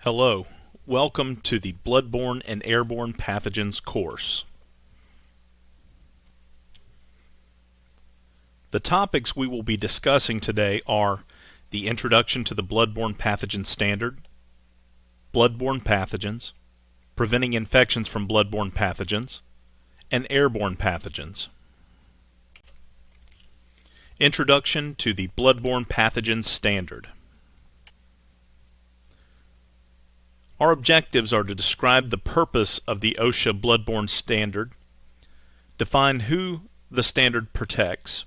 Hello, welcome to the Bloodborne and Airborne Pathogens course. The topics we will be discussing today are the introduction to the Bloodborne Pathogen Standard, bloodborne pathogens, preventing infections from bloodborne pathogens, and airborne pathogens. Introduction to the Bloodborne Pathogen Standard. Our objectives are to describe the purpose of the OSHA Bloodborne Standard, define who the standard protects,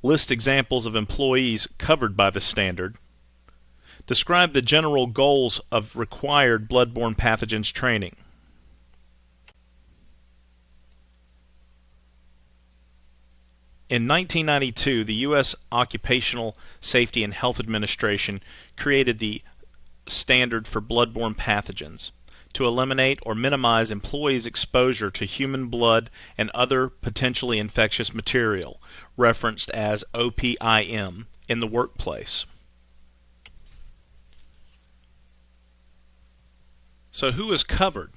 list examples of employees covered by the standard, describe the general goals of required bloodborne pathogens training. In 1992, the U.S. Occupational Safety and Health Administration created the standard for bloodborne pathogens to eliminate or minimize employees' exposure to human blood and other potentially infectious material, referenced as OPIM, in the workplace. So who is covered?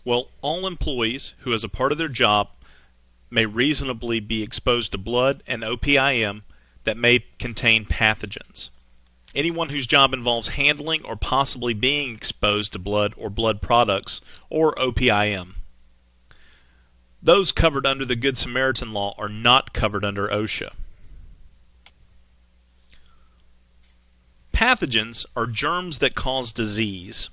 Well, all employees who as a part of their job may reasonably be exposed to blood and OPIM that may contain pathogens. Anyone whose job involves handling or possibly being exposed to blood or blood products or OPIM. Those covered under the Good Samaritan Law are not covered under OSHA. Pathogens are germs that cause disease.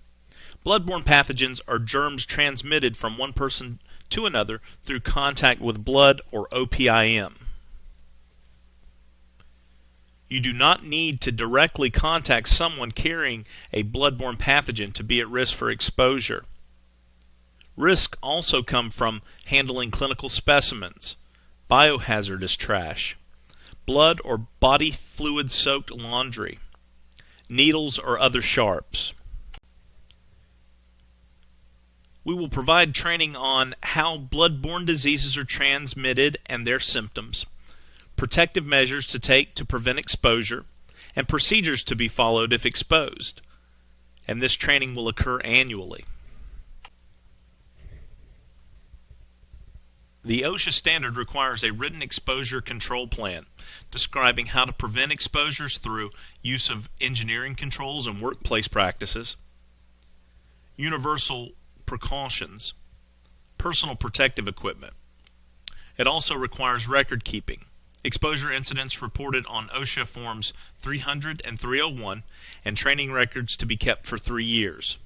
Bloodborne pathogens are germs transmitted from one person to another through contact with blood or OPIM. You do not need to directly contact someone carrying a bloodborne pathogen to be at risk for exposure. Risks also come from handling clinical specimens, biohazardous trash, blood or body fluid-soaked laundry, needles or other sharps. We will provide training on how bloodborne diseases are transmitted and their symptoms, protective measures to take to prevent exposure, and procedures to be followed if exposed. And this training will occur annually. The OSHA standard requires a written exposure control plan describing how to prevent exposures through use of engineering controls and workplace practices, universal precautions, personal protective equipment. It also requires record keeping. Exposure incidents reported on OSHA Forms 300 and 301, and training records to be kept for 3 years.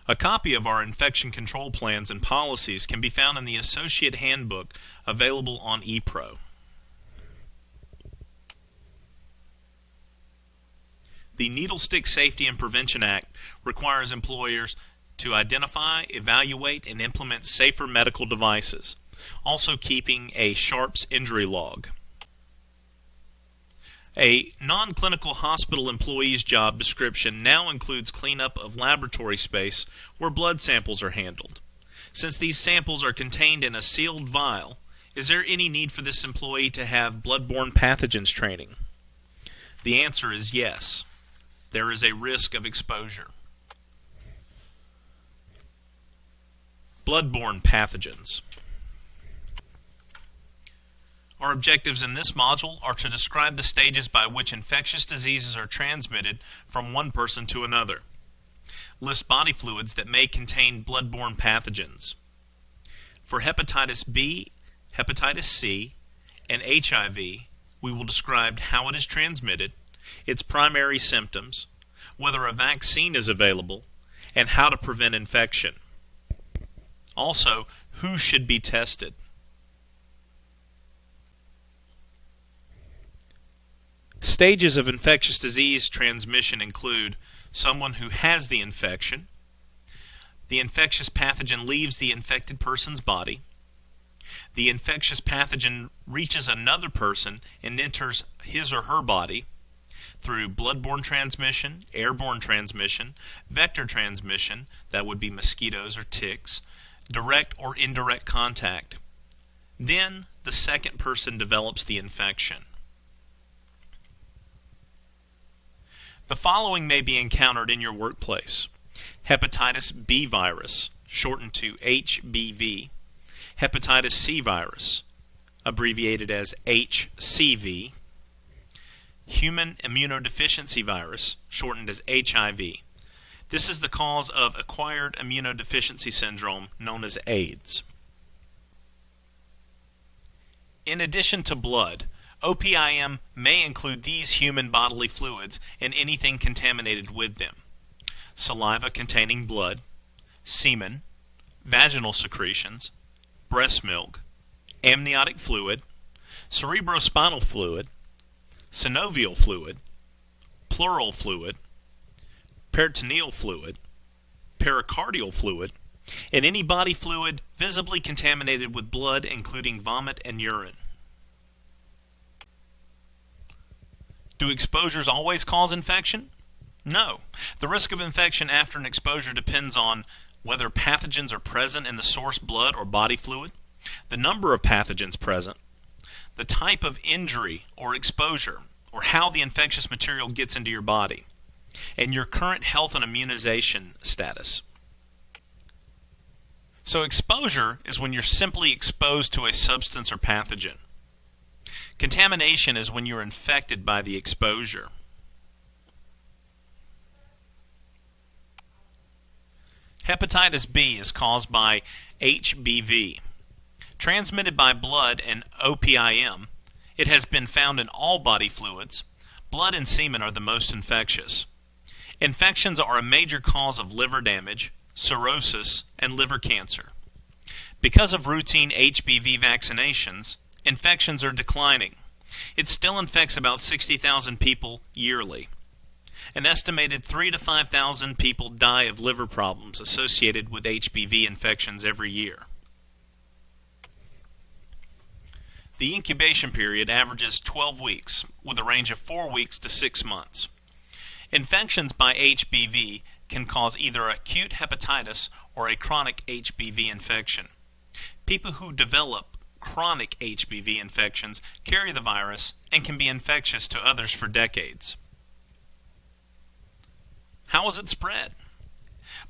A copy of our infection control plans and policies can be found in the Associate Handbook available on ePro. The Needle Stick Safety and Prevention Act requires employers to identify, evaluate, and implement safer medical devices, also keeping a Sharps injury log. A non-clinical hospital employee's job description now includes cleanup of laboratory space where blood samples are handled. Since these samples are contained in a sealed vial, is there any need for this employee to have bloodborne pathogens training? The answer is yes. There is a risk of exposure. Bloodborne pathogens. Our objectives in this module are to describe the stages by which infectious diseases are transmitted from one person to another. List body fluids that may contain bloodborne pathogens. For hepatitis B, hepatitis C, and HIV, we will describe how it is transmitted, its primary symptoms, whether a vaccine is available, and how to prevent infection. Also, who should be tested. Stages of infectious disease transmission include someone who has the infection, the infectious pathogen leaves the infected person's body, the infectious pathogen reaches another person and enters his or her body through bloodborne transmission, airborne transmission, vector transmission, that would be mosquitoes or ticks, direct or indirect contact. Then the second person develops the infection. The following may be encountered in your workplace: hepatitis B virus, shortened to HBV, hepatitis C virus, abbreviated as HCV, human immunodeficiency virus, shortened as HIV. This is the cause of acquired immunodeficiency syndrome known as AIDS. In addition to blood, OPIM may include these human bodily fluids and anything contaminated with them: saliva containing blood, semen, vaginal secretions, breast milk, amniotic fluid, cerebrospinal fluid, synovial fluid, pleural fluid, peritoneal fluid, pericardial fluid, and any body fluid visibly contaminated with blood, including vomit and urine. Do exposures always cause infection? No. The risk of infection after an exposure depends on whether pathogens are present in the source blood or body fluid, the number of pathogens present, the type of injury or exposure, or how the infectious material gets into your body, and your current health and immunization status. So exposure is when you're simply exposed to a substance or pathogen. Contamination is when you're infected by the exposure. Hepatitis B is caused by HBV. Transmitted by blood and OPIM, it has been found in all body fluids. Blood and semen are the most infectious. Infections are a major cause of liver damage, cirrhosis, and liver cancer. Because of routine HBV vaccinations, infections are declining. It still infects about 60,000 people yearly. An estimated 3,000 to 5,000 people die of liver problems associated with HBV infections every year. The incubation period averages 12 weeks, with a range of 4 weeks to 6 months. Infections by HBV can cause either acute hepatitis or a chronic HBV infection. People who develop chronic HBV infections carry the virus and can be infectious to others for decades. How is it spread?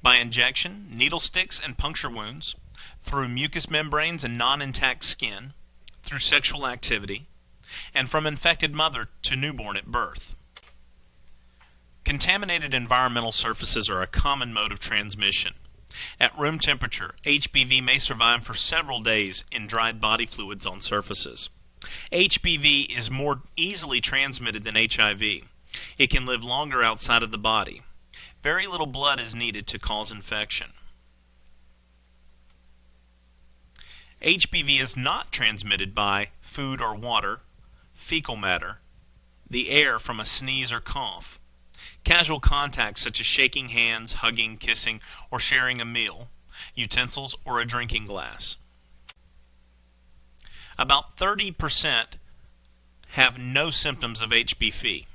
By injection, needle sticks and puncture wounds, through mucous membranes and non-intact skin, through sexual activity, and from infected mother to newborn at birth. Contaminated environmental surfaces are a common mode of transmission. At room temperature, HBV may survive for several days in dried body fluids on surfaces. HBV is more easily transmitted than HIV. It can live longer outside of the body. Very little blood is needed to cause infection. HBV is not transmitted by food or water, fecal matter, the air from a sneeze or cough, casual contact such as shaking hands, hugging, kissing, or sharing a meal, utensils, or a drinking glass. About 30% have no symptoms of HBV.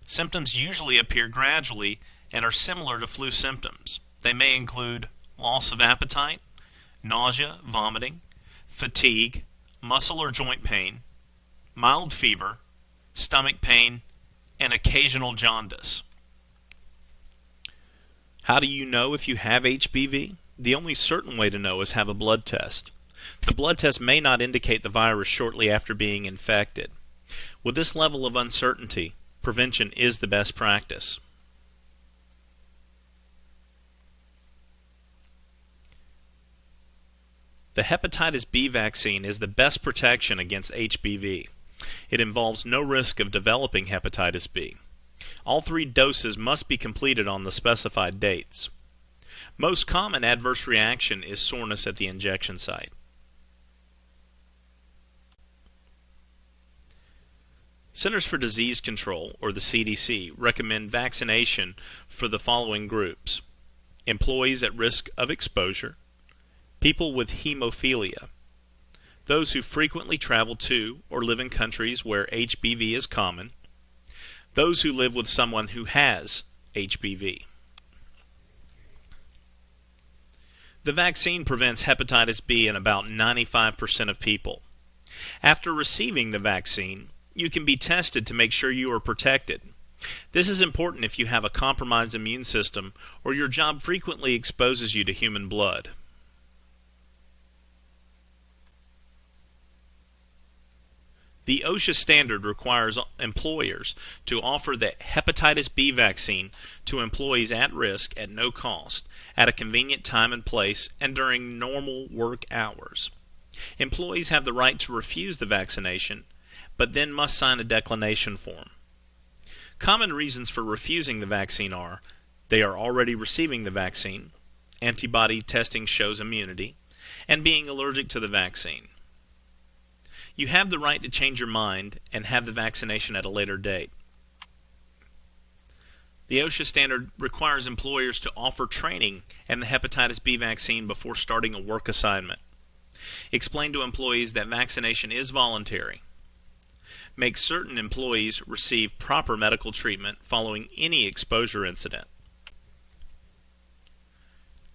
Symptoms usually appear gradually and are similar to flu symptoms. They may include loss of appetite, nausea, vomiting, fatigue, muscle or joint pain, mild fever, stomach pain, and occasional jaundice. How do you know if you have HBV? The only certain way to know is have a blood test. The blood test may not indicate the virus shortly after being infected. With this level of uncertainty, prevention is the best practice. The hepatitis B vaccine is the best protection against HBV. It involves no risk of developing hepatitis B. All 3 doses must be completed on the specified dates. Most common adverse reaction is soreness at the injection site. Centers for Disease Control, or the CDC, recommend vaccination for the following groups: employees at risk of exposure, people with hemophilia, those who frequently travel to or live in countries where HBV is common, those who live with someone who has HBV. The vaccine prevents hepatitis B in about 95% of people. After receiving the vaccine, you can be tested to make sure you are protected. This is important if you have a compromised immune system or your job frequently exposes you to human blood. The OSHA standard requires employers to offer the hepatitis B vaccine to employees at risk at no cost, at a convenient time and place, and during normal work hours. Employees have the right to refuse the vaccination, but then must sign a declination form. Common reasons for refusing the vaccine are they are already receiving the vaccine, antibody testing shows immunity, and being allergic to the vaccine. You have the right to change your mind and have the vaccination at a later date. The OSHA standard requires employers to offer training and the hepatitis B vaccine before starting a work assignment. Explain to employees that vaccination is voluntary. Make certain employees receive proper medical treatment following any exposure incident.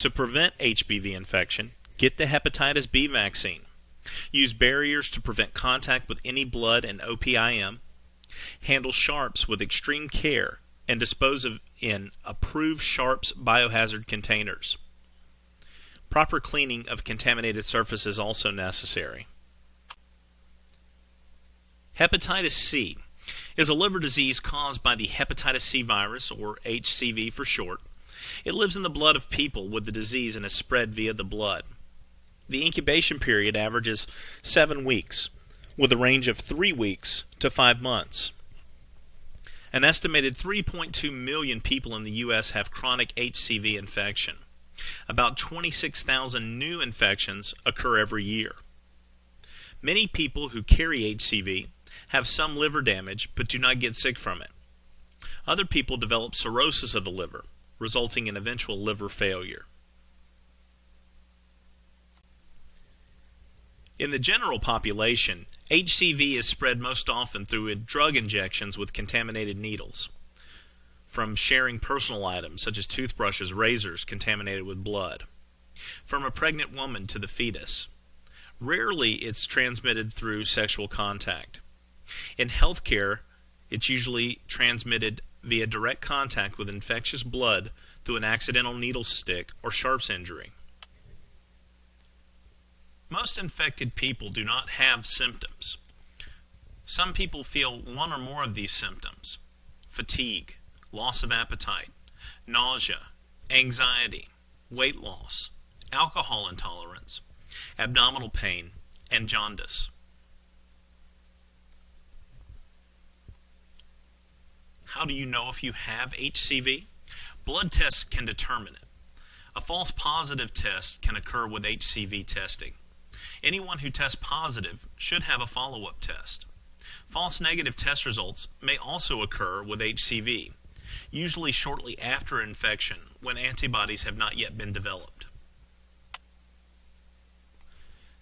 To prevent HBV infection, get the hepatitis B vaccine. Use barriers to prevent contact with any blood and OPIM. Handle sharps with extreme care and dispose of in approved sharps biohazard containers. Proper cleaning of contaminated surfaces is also necessary. Hepatitis C is a liver disease caused by the hepatitis C virus, or HCV for short. It lives in the blood of people with the disease and is spread via the blood. The incubation period averages 7 weeks, with a range of 3 weeks to 5 months. An estimated 3.2 million people in the U.S. have chronic HCV infection. About 26,000 new infections occur every year. Many people who carry HCV have some liver damage but do not get sick from it. Other people develop cirrhosis of the liver, resulting in eventual liver failure. In the general population, HCV is spread most often through drug injections with contaminated needles, from sharing personal items such as toothbrushes, razors contaminated with blood, from a pregnant woman to the fetus. Rarely it's transmitted through sexual contact. In healthcare, it's usually transmitted via direct contact with infectious blood through an accidental needle stick or sharps injury. Most infected people do not have symptoms. Some people feel one or more of these symptoms: fatigue, loss of appetite, nausea, anxiety, weight loss, alcohol intolerance, abdominal pain, and jaundice. How do you know if you have HCV? Blood tests can determine it. A false positive test can occur with HCV testing. Anyone who tests positive should have a follow-up test. False negative test results may also occur with HCV, usually shortly after infection when antibodies have not yet been developed.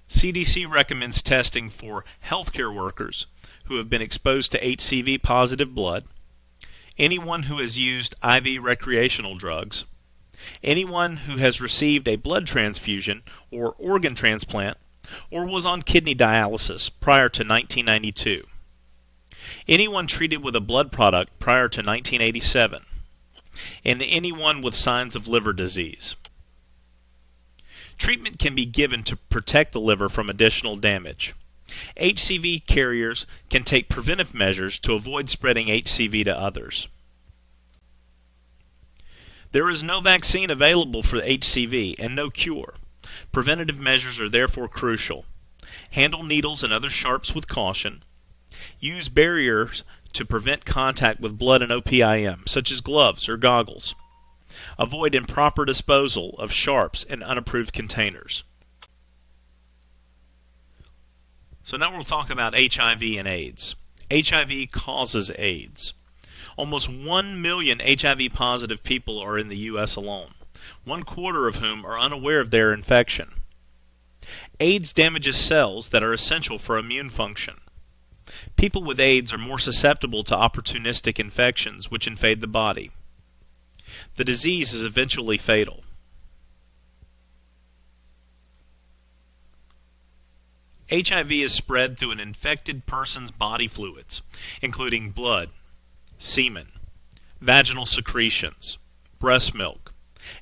CDC recommends testing for healthcare workers who have been exposed to HCV positive blood, anyone who has used IV recreational drugs, anyone who has received a blood transfusion or organ transplant, or was on kidney dialysis prior to 1992, anyone treated with a blood product prior to 1987, and anyone with signs of liver disease. Treatment can be given to protect the liver from additional damage. HCV carriers can take preventive measures to avoid spreading HCV to others. There is no vaccine available for HCV and no cure. Preventative measures are therefore crucial. Handle needles and other sharps with caution. Use barriers to prevent contact with blood and OPIM, such as gloves or goggles. Avoid improper disposal of sharps in unapproved containers. So now we'll talk about HIV and AIDS. HIV causes AIDS. Almost 1 million HIV-positive people are in the U.S. alone, 1/4 of whom are unaware of their infection. AIDS damages cells that are essential for immune function. People with AIDS are more susceptible to opportunistic infections which invade the body. The disease is eventually fatal. HIV is spread through an infected person's body fluids, including blood, semen, vaginal secretions, breast milk,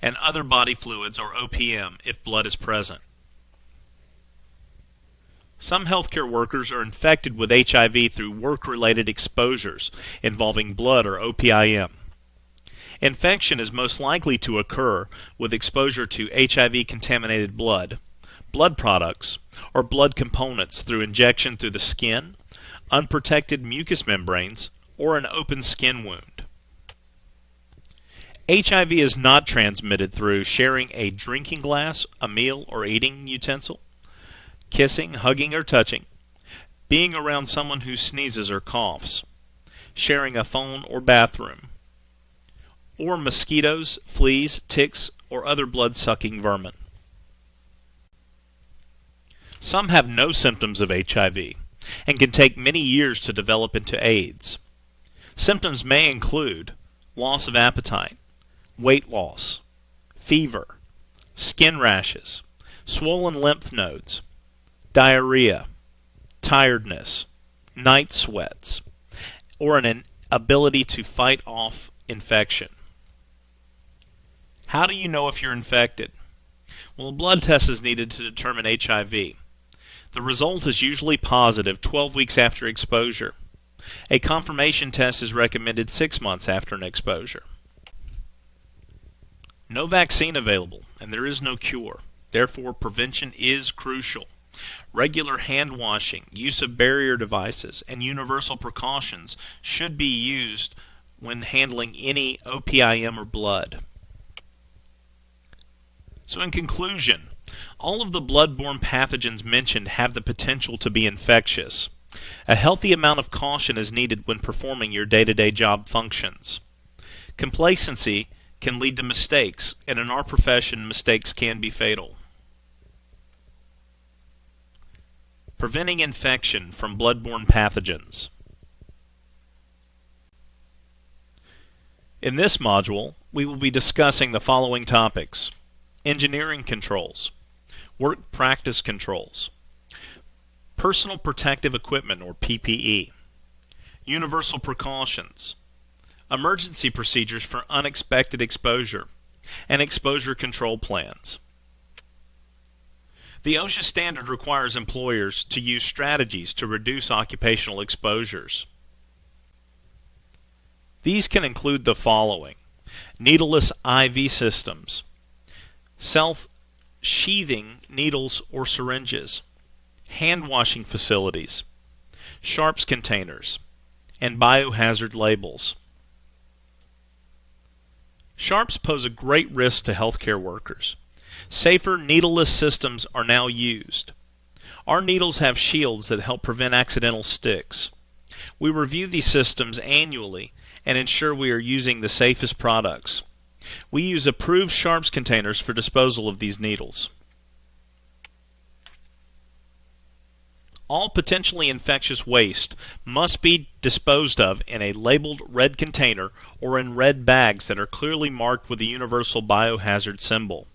and other body fluids or OPM if blood is present. Some healthcare workers are infected with HIV through work-related exposures involving blood or OPIM. Infection is most likely to occur with exposure to HIV-contaminated blood, blood products, or blood components through injection through the skin, unprotected mucous membranes, or an open skin wound. HIV is not transmitted through sharing a drinking glass, a meal, or eating utensil, kissing, hugging, or touching, being around someone who sneezes or coughs, sharing a phone or bathroom, or mosquitoes, fleas, ticks, or other blood-sucking vermin. Some have no symptoms of HIV and can take many years to develop into AIDS. Symptoms may include loss of appetite, weight loss, fever, skin rashes, swollen lymph nodes, diarrhea, tiredness, night sweats, or an inability to fight off infection. How do you know if you're infected? Well, a blood test is needed to determine HIV. The result is usually positive 12 weeks after exposure. A confirmation test is recommended 6 months after an exposure. No vaccine available, and there is no cure. Therefore, prevention is crucial. Regular hand washing, use of barrier devices, and universal precautions should be used when handling any OPIM or blood. So in conclusion, all of the bloodborne pathogens mentioned have the potential to be infectious. A healthy amount of caution is needed when performing your day-to-day job functions. Complacency can lead to mistakes, and in our profession, mistakes can be fatal. Preventing infection from bloodborne pathogens. In this module, we will be discussing the following topics: engineering controls, work practice controls, personal protective equipment or PPE, universal precautions, emergency procedures for unexpected exposure, and exposure control plans. The OSHA standard requires employers to use strategies to reduce occupational exposures. These can include the following: needleless IV systems, self-sheathing needles or syringes, hand-washing facilities, sharps containers, and biohazard labels. Sharps pose a great risk to healthcare workers. Safer needleless systems are now used. Our needles have shields that help prevent accidental sticks. We review these systems annually and ensure we are using the safest products. We use approved sharps containers for disposal of these needles. All potentially infectious waste must be disposed of in a labeled red container or in red bags that are clearly marked with a universal biohazard symbol.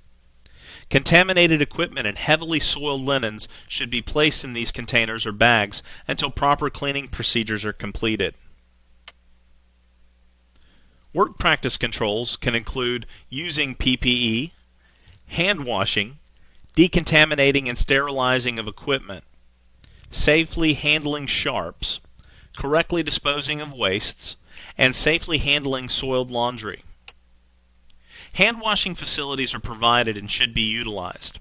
Contaminated equipment and heavily soiled linens should be placed in these containers or bags until proper cleaning procedures are completed. Work practice controls can include using PPE, hand washing, decontaminating and sterilizing of equipment, safely handling sharps, correctly disposing of wastes, and safely handling soiled laundry. Hand washing facilities are provided and should be utilized.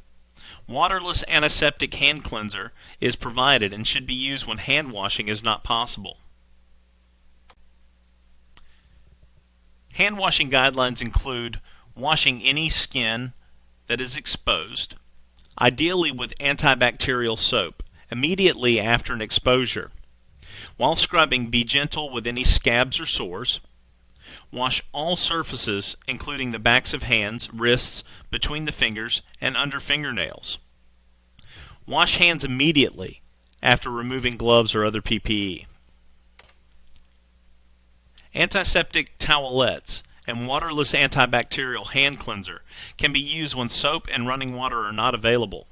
Waterless antiseptic hand cleanser is provided and should be used when hand washing is not possible. Hand washing guidelines include washing any skin that is exposed, ideally with antibacterial soap, immediately after an exposure. While scrubbing, be gentle with any scabs or sores. Wash all surfaces, including the backs of hands, wrists, between the fingers, and under fingernails. Wash hands immediately after removing gloves or other PPE. Antiseptic towelettes and waterless antibacterial hand cleanser can be used when soap and running water are not available.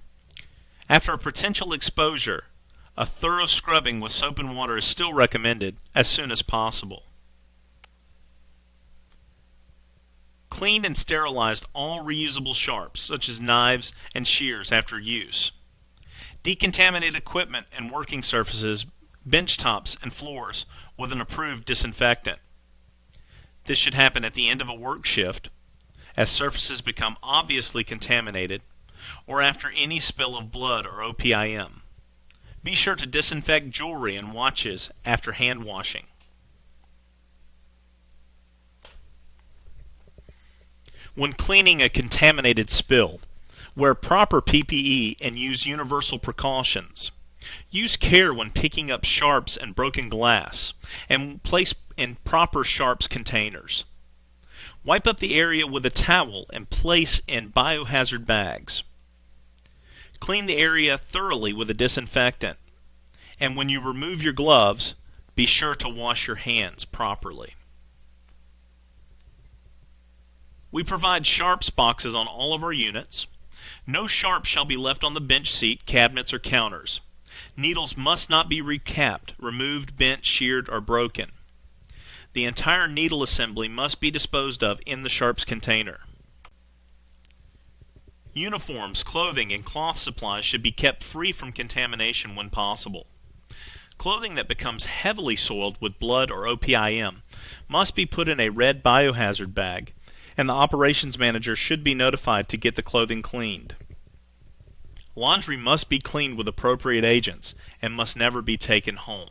After a potential exposure, a thorough scrubbing with soap and water is still recommended as soon as possible. Cleaned and sterilized all reusable sharps, such as knives and shears, after use. Decontaminate equipment and working surfaces, bench tops, and floors with an approved disinfectant. This should happen at the end of a work shift, as surfaces become obviously contaminated, or after any spill of blood or OPIM. Be sure to disinfect jewelry and watches after hand washing. When cleaning a contaminated spill, wear proper PPE and use universal precautions. Use care when picking up sharps and broken glass, and place in proper sharps containers. Wipe up the area with a towel and place in biohazard bags. Clean the area thoroughly with a disinfectant, and when you remove your gloves, be sure to wash your hands properly. We provide sharps boxes on all of our units. No sharps shall be left on the bench seat, cabinets, or counters. Needles must not be recapped, removed, bent, sheared, or broken. The entire needle assembly must be disposed of in the sharps container. Uniforms, clothing, and cloth supplies should be kept free from contamination when possible. Clothing that becomes heavily soiled with blood or OPIM must be put in a red biohazard bag, and the operations manager should be notified to get the clothing cleaned. Laundry must be cleaned with appropriate agents and must never be taken home.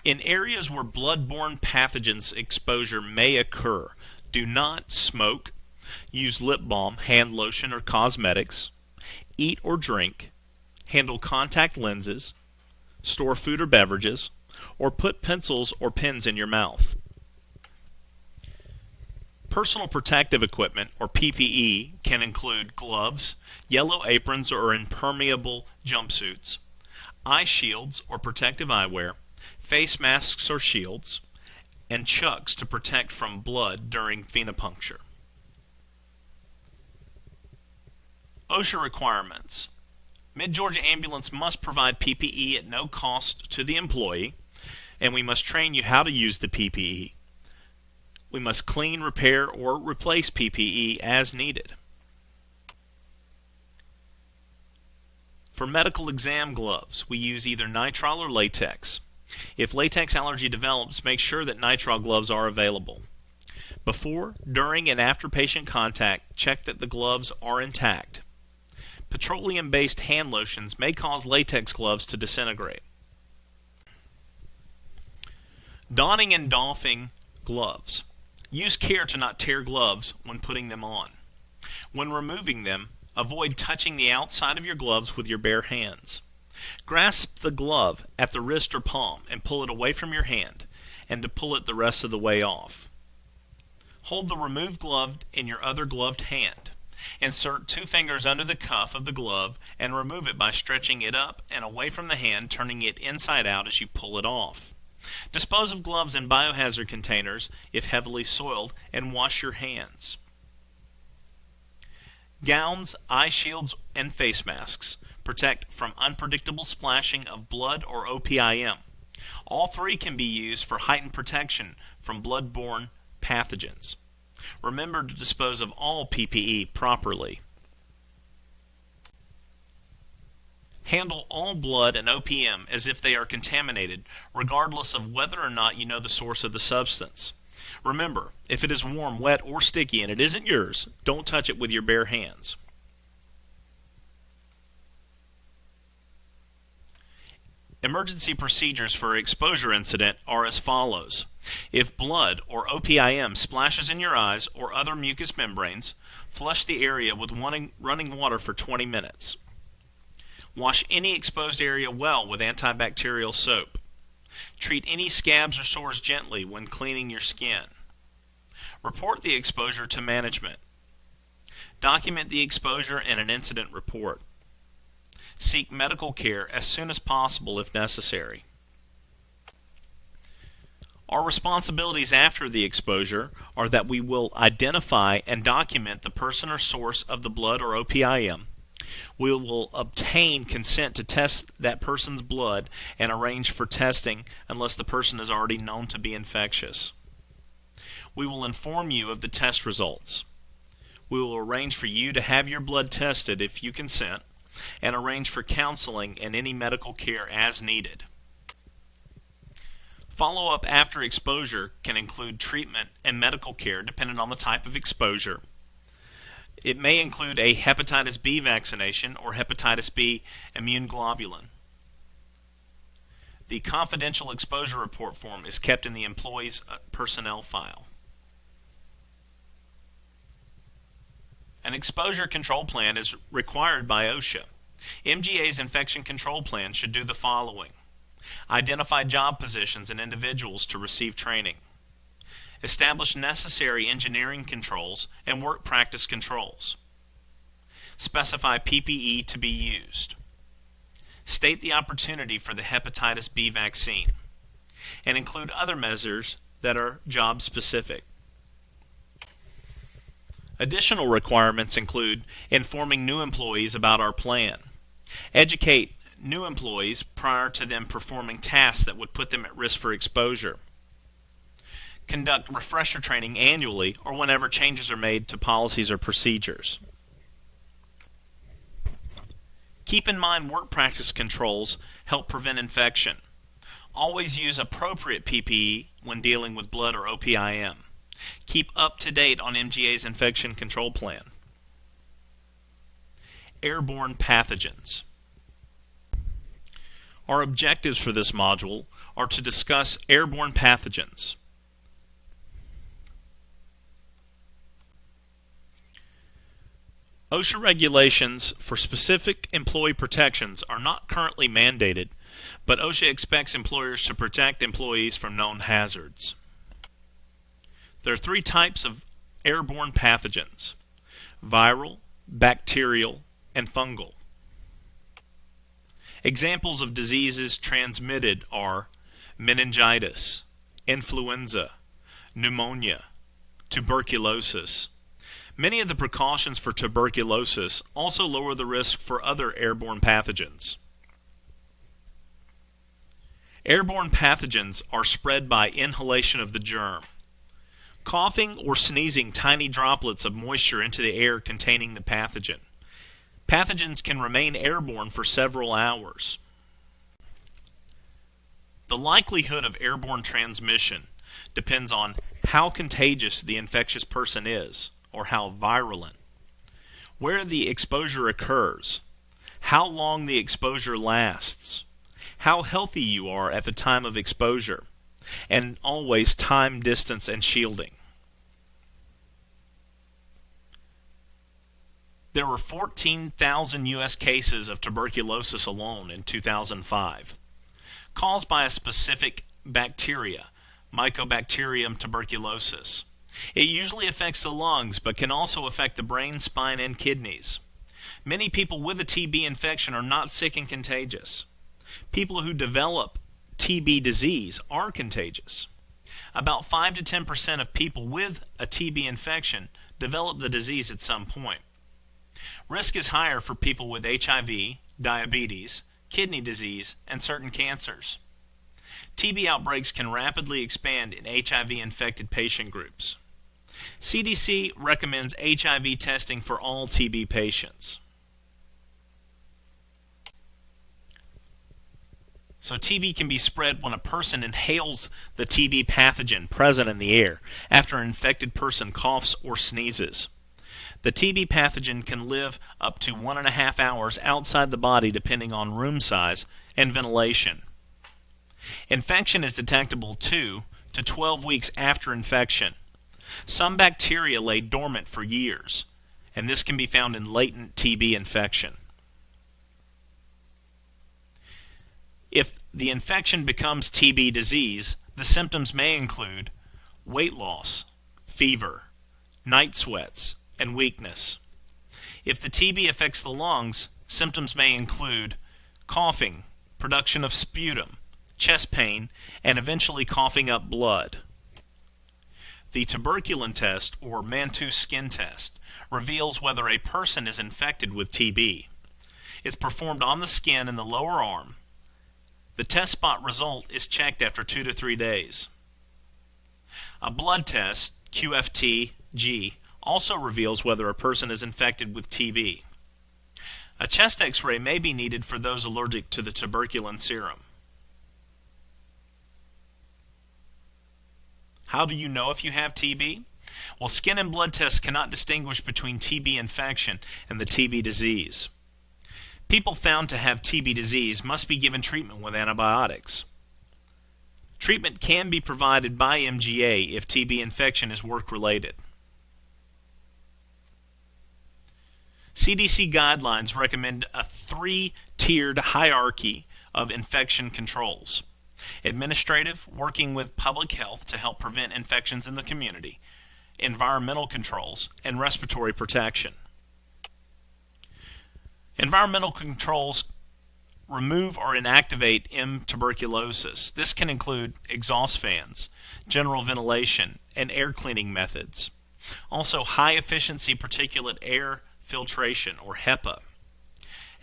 In areas where bloodborne pathogens exposure may occur, do not smoke, use lip balm, hand lotion, or cosmetics, eat or drink, handle contact lenses, store food or beverages, or put pencils or pens in your mouth. Personal protective equipment, or PPE, can include gloves, yellow aprons or impermeable jumpsuits, eye shields or protective eyewear, face masks or shields, and chucks to protect from blood during venipuncture. OSHA requirements. Mid-Georgia Ambulance must provide PPE at no cost to the employee, and we must train you how to use the PPE. We must clean, repair, or replace PPE as needed. For medical exam gloves, we use either nitrile or latex. If latex allergy develops, make sure that nitrile gloves are available. Before, during, and after patient contact, check that the gloves are intact. Petroleum-based hand lotions may cause latex gloves to disintegrate. Donning and doffing gloves. Use care to not tear gloves when putting them on. When removing them, avoid touching the outside of your gloves with your bare hands. Grasp the glove at the wrist or palm and pull it away from your hand, and to pull it the rest of the way off. Hold the removed glove in your other gloved hand. Insert 2 fingers under the cuff of the glove and remove it by stretching it up and away from the hand, turning it inside out as you pull it off. Dispose of gloves in biohazard containers if heavily soiled, and wash your hands. Gowns, eye shields, and face masks protect from unpredictable splashing of blood or OPIM. All 3 can be used for heightened protection from bloodborne pathogens. Remember to dispose of all PPE properly. Handle all blood and OPM as if they are contaminated, regardless of whether or not you know the source of the substance. Remember, if it is warm, wet, or sticky and it isn't yours, don't touch it with your bare hands. Emergency procedures for exposure incident are as follows. If blood or OPIM splashes in your eyes or other mucous membranes, flush the area with running water for 20 minutes. Wash any exposed area well with antibacterial soap. Treat any scabs or sores gently when cleaning your skin. Report the exposure to management. Document the exposure in an incident report. Seek medical care as soon as possible if necessary. Our responsibilities after the exposure are that we will identify and document the person or source of the blood or OPIM. We will obtain consent to test that person's blood and arrange for testing unless the person is already known to be infectious. We will inform you of the test results. We will arrange for you to have your blood tested if you consent, and arrange for counseling and any medical care as needed. Follow-up after exposure can include treatment and medical care depending on the type of exposure. It may include a hepatitis B vaccination or hepatitis B immune globulin. The confidential exposure report form is kept in the employee's personnel file. An exposure control plan is required by OSHA. MGA's infection control plan should do the following: identify job positions and individuals to receive training, establish necessary engineering controls and work practice controls, specify PPE to be used, state the opportunity for the hepatitis B vaccine, and include other measures that are job specific. Additional requirements include informing new employees about our plan, educate new employees prior to them performing tasks that would put them at risk for exposure, conduct refresher training annually or whenever changes are made to policies or procedures. Keep in mind work practice controls help prevent infection. Always use appropriate PPE when dealing with blood or OPIM. Keep up to date on MGA's infection control plan. Airborne pathogens. Our objectives for this module are to discuss airborne pathogens. OSHA regulations for specific employee protections are not currently mandated, but OSHA expects employers to protect employees from known hazards. There are three types of airborne pathogens: viral, bacterial, and fungal. Examples of diseases transmitted are meningitis, influenza, pneumonia, tuberculosis. Many of the precautions for tuberculosis also lower the risk for other airborne pathogens. Airborne pathogens are spread by inhalation of the germ. Coughing or sneezing tiny droplets of moisture into the air containing the pathogen. Pathogens can remain airborne for several hours. The likelihood of airborne transmission depends on how contagious the infectious person is, or how virulent, where the exposure occurs, how long the exposure lasts, how healthy you are at the time of exposure, and always time, distance, and shielding. There were 14,000 U.S. cases of tuberculosis alone in 2005, caused by a specific bacteria, Mycobacterium tuberculosis. It usually affects the lungs, but can also affect the brain, spine, and kidneys. Many people with a TB infection are not sick and contagious. People who develop TB disease are contagious. About 5 to 10% of people with a TB infection develop the disease at some point. Risk is higher for people with HIV, diabetes, kidney disease, and certain cancers. TB outbreaks can rapidly expand in HIV-infected patient groups. CDC recommends HIV testing for all TB patients. So TB can be spread when a person inhales the TB pathogen present in the air after an infected person coughs or sneezes. The TB pathogen can live up to 1.5 hours outside the body depending on room size and ventilation. Infection is detectable 2 to 12 weeks after infection. Some bacteria lay dormant for years, and this can be found in latent TB infection. If the infection becomes TB disease, the symptoms may include weight loss, fever, night sweats, and weakness. If the TB affects the lungs, symptoms may include coughing, production of sputum, chest pain, and eventually coughing up blood. The tuberculin test, or Mantoux skin test, reveals whether a person is infected with TB. It's performed on the skin in the lower arm. The test spot result is checked after 2 to 3 days. A blood test QFTG, also reveals whether a person is infected with TB. A chest X-ray may be needed for those allergic to the tuberculin serum. How do you know if you have TB? Well, skin and blood tests cannot distinguish between TB infection and the TB disease. People found to have TB disease must be given treatment with antibiotics. Treatment can be provided by MGA if TB infection is work-related. CDC guidelines recommend a 3-tiered hierarchy of infection controls: administrative, working with public health to help prevent infections in the community; environmental controls; and respiratory protection. Environmental controls remove or inactivate M. tuberculosis. This can include exhaust fans, general ventilation, and air cleaning methods. Also, high-efficiency particulate air filtration, or HEPA,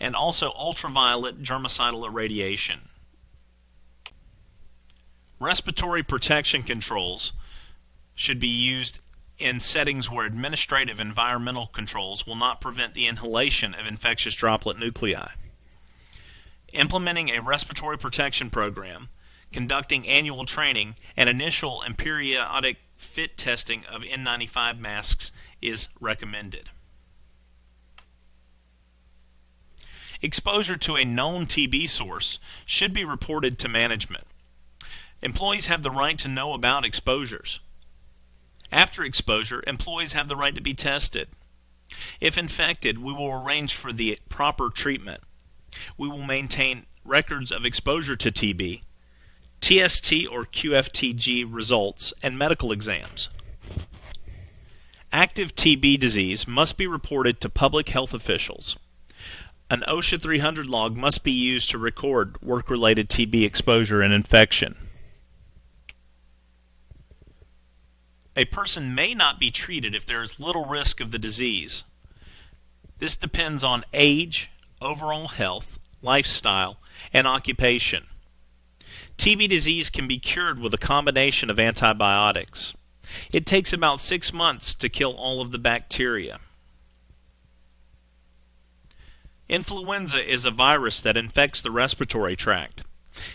and also ultraviolet germicidal irradiation. Respiratory protection controls should be used in settings where administrative environmental controls will not prevent the inhalation of infectious droplet nuclei. Implementing a respiratory protection program, conducting annual training, and initial and periodic fit testing of N95 masks is recommended. Exposure to a known TB source should be reported to management. Employees have the right to know about exposures. After exposure, employees have the right to be tested. If infected, we will arrange for the proper treatment. We will maintain records of exposure to TB, TST or QFTG results, and medical exams. Active TB disease must be reported to public health officials. An OSHA 300 log must be used to record work-related TB exposure and infection. A person may not be treated if there is little risk of the disease. This depends on age, overall health, lifestyle, and occupation. TB disease can be cured with a combination of antibiotics. It takes about 6 months to kill all of the bacteria. Influenza is a virus that infects the respiratory tract.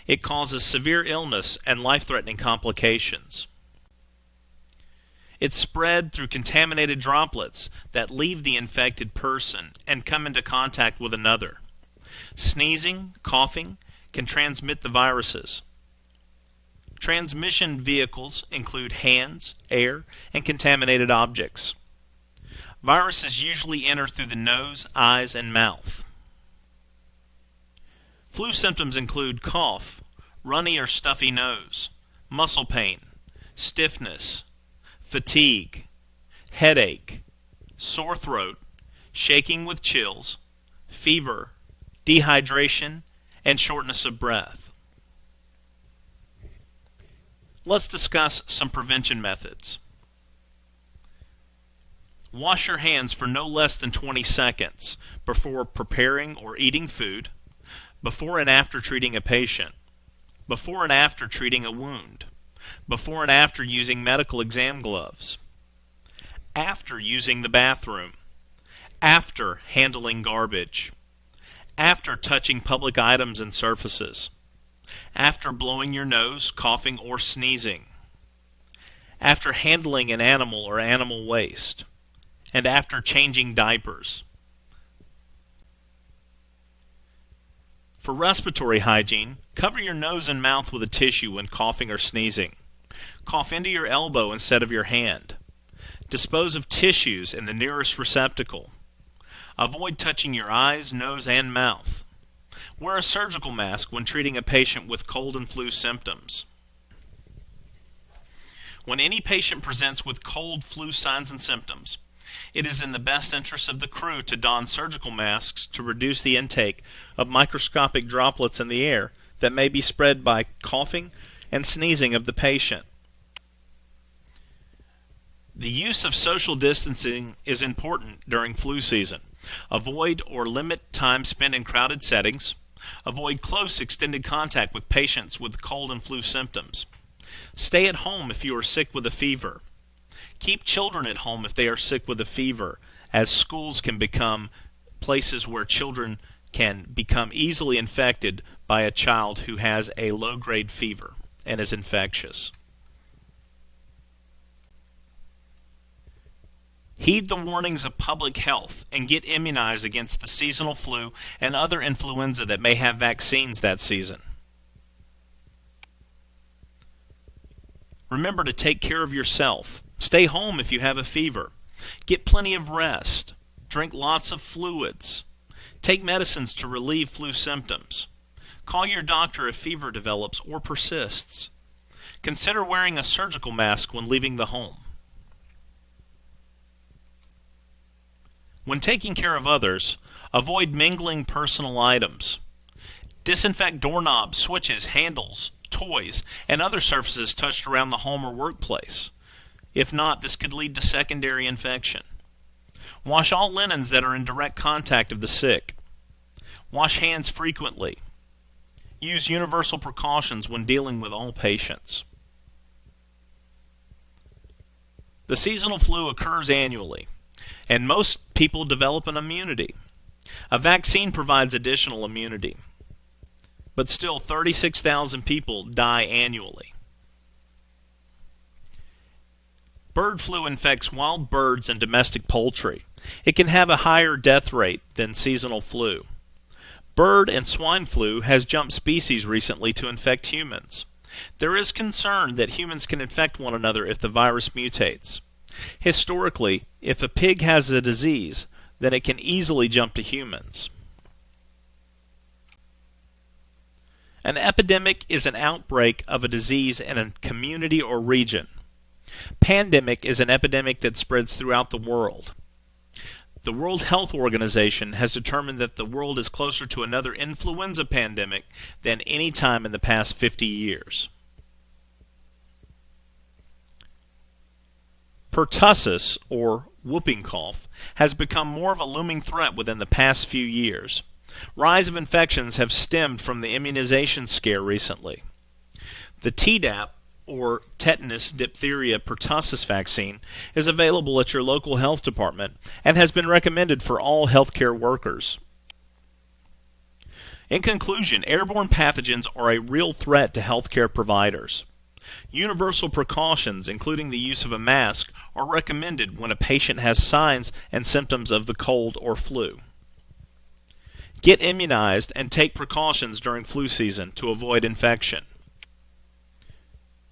It causes severe illness and life-threatening complications. It's spread through contaminated droplets that leave the infected person and come into contact with another. Sneezing, coughing can transmit the viruses. Transmission vehicles include hands, air, and contaminated objects. Viruses usually enter through the nose, eyes, and mouth. Flu symptoms include cough, runny or stuffy nose, muscle pain, stiffness, fatigue, headache, sore throat, shaking with chills, fever, dehydration, and shortness of breath. Let's discuss some prevention methods. Wash your hands for no less than 20 seconds before preparing or eating food, before and after treating a patient, before and after treating a wound, before and after using medical exam gloves, after using the bathroom, after handling garbage, after touching public items and surfaces, after blowing your nose, coughing, or sneezing, after handling an animal or animal waste, and after changing diapers. For respiratory hygiene, cover your nose and mouth with a tissue when coughing or sneezing. Cough into your elbow instead of your hand. Dispose of tissues in the nearest receptacle. Avoid touching your eyes, nose, and mouth. Wear a surgical mask when treating a patient with cold and flu symptoms. When any patient presents with cold, flu signs and symptoms, it is in the best interest of the crew to don surgical masks to reduce the intake of microscopic droplets in the air that may be spread by coughing and sneezing of the patient. The use of social distancing is important during flu season. Avoid or limit time spent in crowded settings. Avoid close extended contact with patients with cold and flu symptoms. Stay at home if you are sick with a fever. Keep children at home if they are sick with a fever, as schools can become places where children can become easily infected by a child who has a low-grade fever and is infectious. Heed the warnings of public health and get immunized against the seasonal flu and other influenza that may have vaccines that season. Remember to take care of yourself. Stay home if you have a fever. Get plenty of rest. Drink lots of fluids. Take medicines to relieve flu symptoms. Call your doctor if fever develops or persists. Consider wearing a surgical mask when leaving the home. When taking care of others, avoid mingling personal items. Disinfect doorknobs, switches, handles, toys, and other surfaces touched around the home or workplace. If not, this could lead to secondary infection. Wash all linens that are in direct contact of the sick. Wash hands frequently. Use universal precautions when dealing with all patients. The seasonal flu occurs annually, and most people develop an immunity. A vaccine provides additional immunity, but still 36,000 people die annually. Bird flu infects wild birds and domestic poultry. It can have a higher death rate than seasonal flu. Bird and swine flu has jumped species recently to infect humans. There is concern that humans can infect one another if the virus mutates. Historically, if a pig has a disease, then it can easily jump to humans. An epidemic is an outbreak of a disease in a community or region. Pandemic is an epidemic that spreads throughout the world. The World Health Organization has determined that the world is closer to another influenza pandemic than any time in the past 50 years. Pertussis, or whooping cough, has become more of a looming threat within the past few years. Rise of infections have stemmed from the immunization scare recently. The Tdap, or tetanus, diphtheria, pertussis vaccine is available at your local health department and has been recommended for all healthcare workers. In conclusion, airborne pathogens are a real threat to healthcare providers. Universal precautions, including the use of a mask, are recommended when a patient has signs and symptoms of the cold or flu. Get immunized and take precautions during flu season to avoid infection.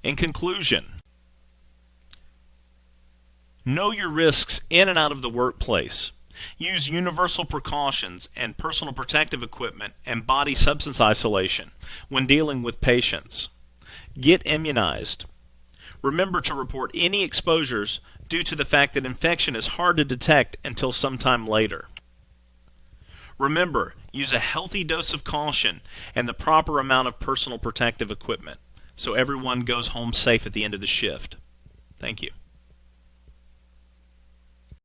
In conclusion, know your risks in and out of the workplace. Use universal precautions and personal protective equipment and body substance isolation when dealing with patients. Get immunized. Remember to report any exposures due to the fact that infection is hard to detect until sometime later. Remember, use a healthy dose of caution and the proper amount of personal protective equipment so everyone goes home safe at the end of the shift. Thank you.